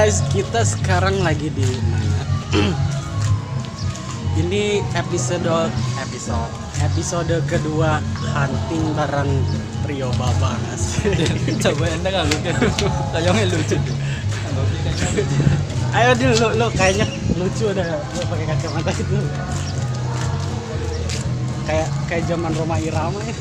Guys, kita sekarang lagi di mana? Ini episode kedua hunting bareng trio Babas. Coba anda nggak kayaknya lucu. Ayo Dil, lu kayaknya lucu dah, lu pakai kacamata itu. Kayak zaman Roma Irama ya.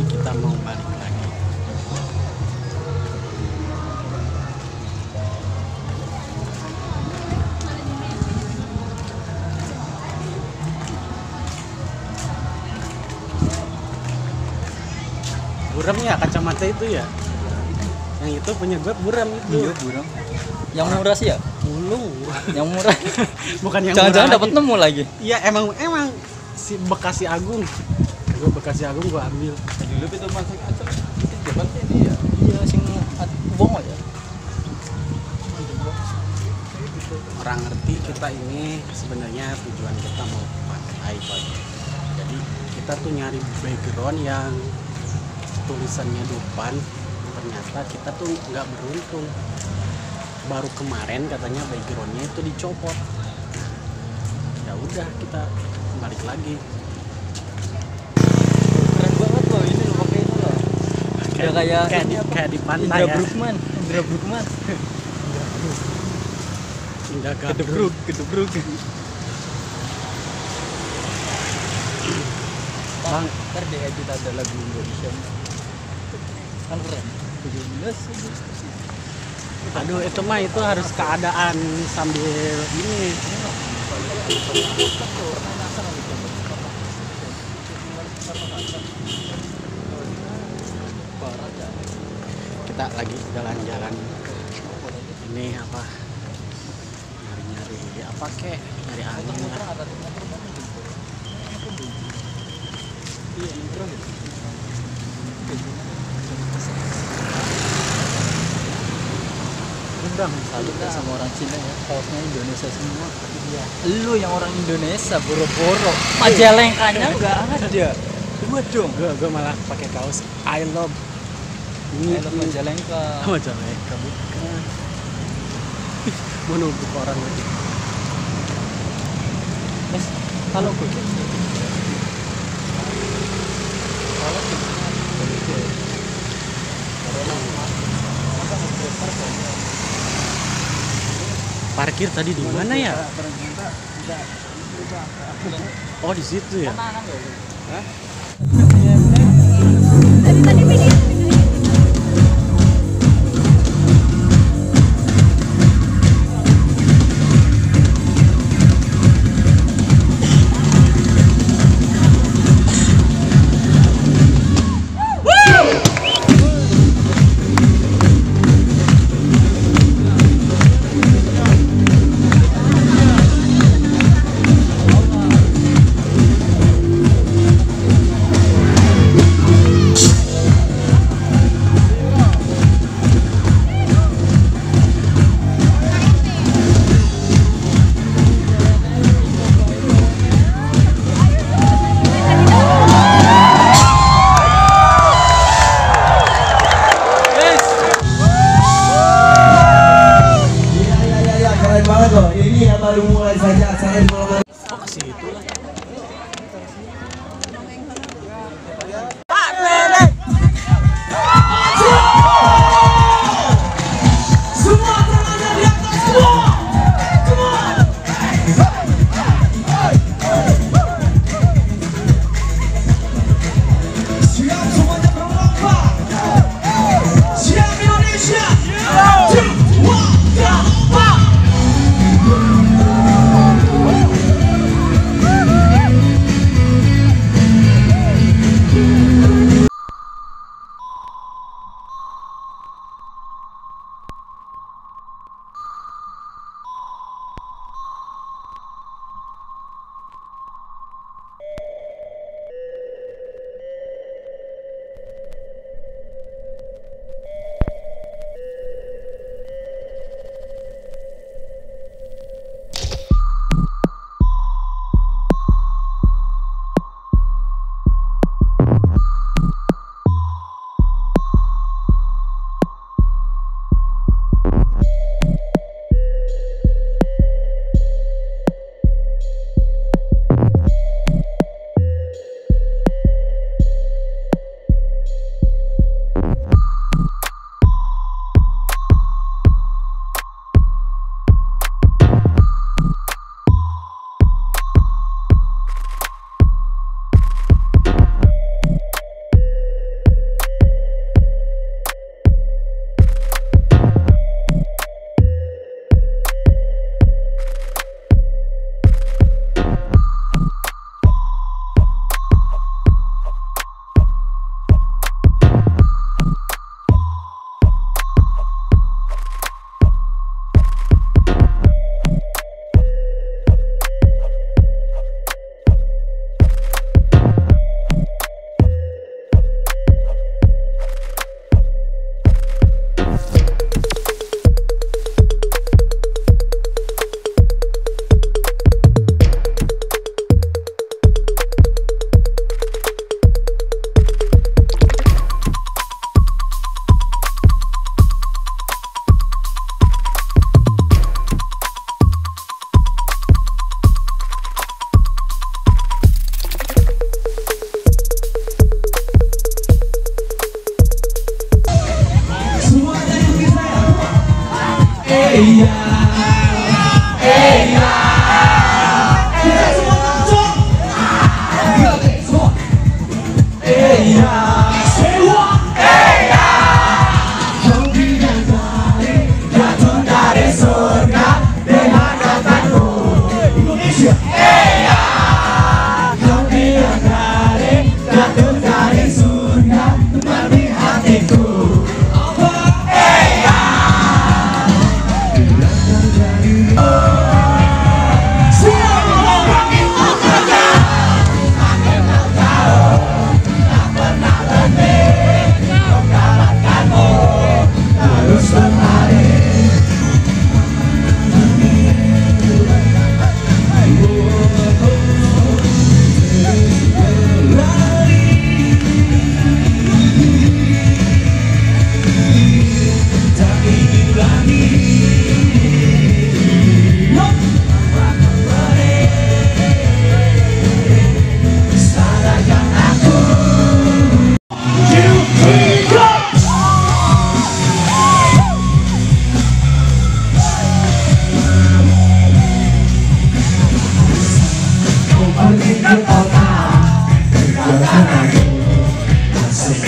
Kita mau balik lagi. Buram ya kacamata itu ya? Yang itu punya gue buram itu. Iya buram. Yang murah sih ya? Bulung. Yang murah. Bukan yang jangan-jangan murah dapat lagi. nemu lagi. Iya emang si Bekasi Agung. Gue Bekasi Agung gue ambil. Dulu itu masuk aja. Itu jabat dia. Iya sing bongo ya. Orang ngerti kita ini sebenarnya tujuan kita mau pakai iPod. Jadi kita tuh nyari background yang tulisannya depan. Ternyata kita tuh nggak beruntung. Baru kemarin katanya backgroundnya itu dicopot. Ya udah kita balik lagi. Keren banget loh ini lo pakai itu loh. Kayak di pantai ya. Indra Brukman. Indah Gedebruk. Bang, ntar di edit ada lagu Indonesia. Kan keren. 17. aduh itu mah itu harus keadaan sambil ini. Kita lagi jalan-jalan ini apa nyari apa kek nyari angin lah. Udah salut sama orang Cina ya, kaosnya Indonesia semua. Iya. Lu yang orang Indonesia boro-boro Majalengkanya nggak ada. Gua dong. Gua malah pakai kaos I love Majalengka. Majalengka bukan. Mau nunggu orang lagi. Mas, kalau gue parkir tadi di mana ya? Oh di situ ya. Tadi video. Ini yang baru mulai saja acara di malam hari. Oh ke situ lah. Semua tangannya di atas semua. Siap semuanya berlomba. Siap Indonesia. 2, 1, 3.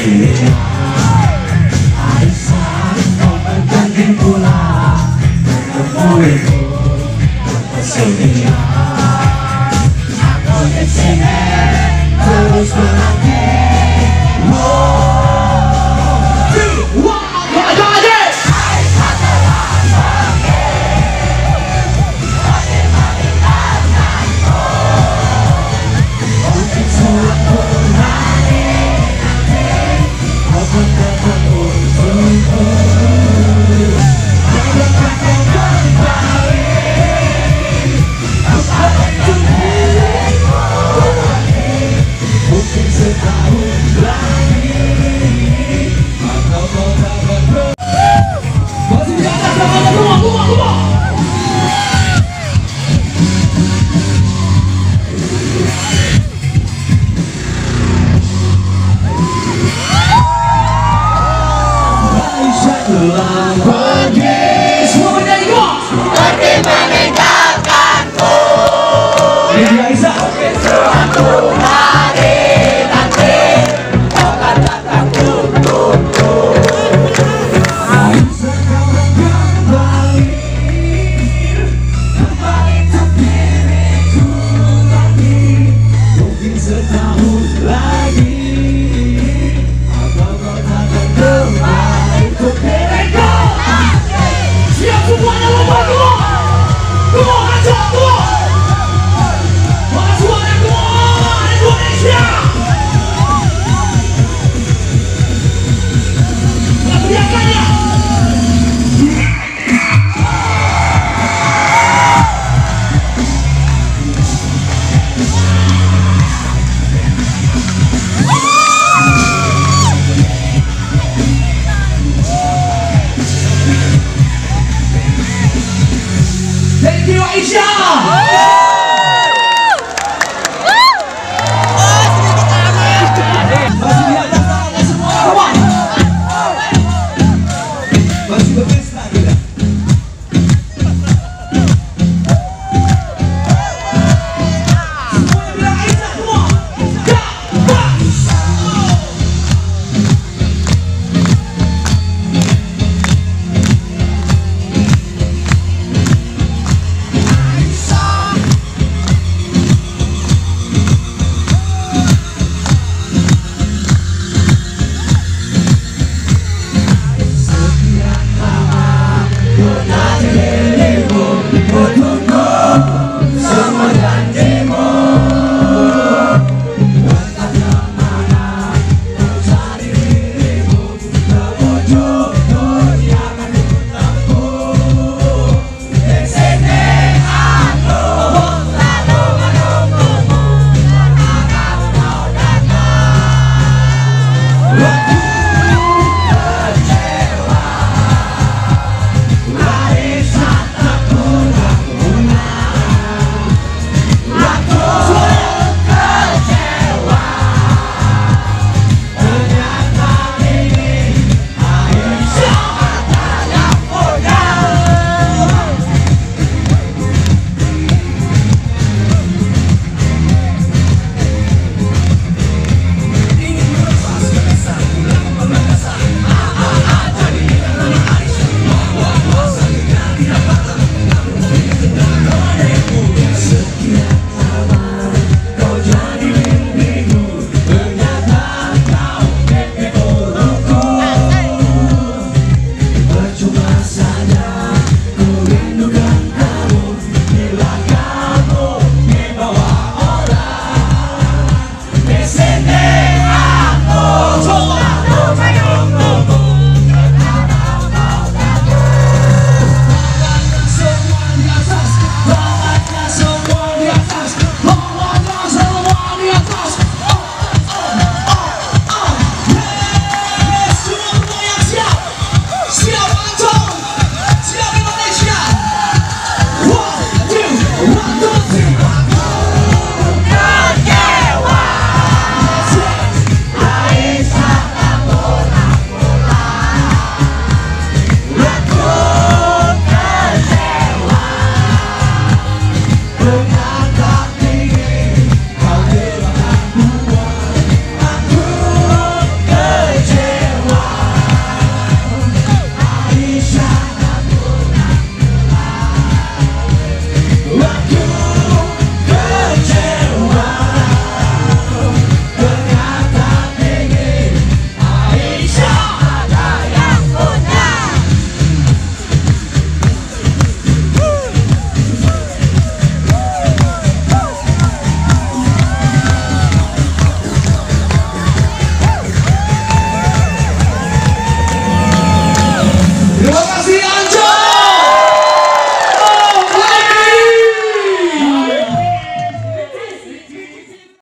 Aku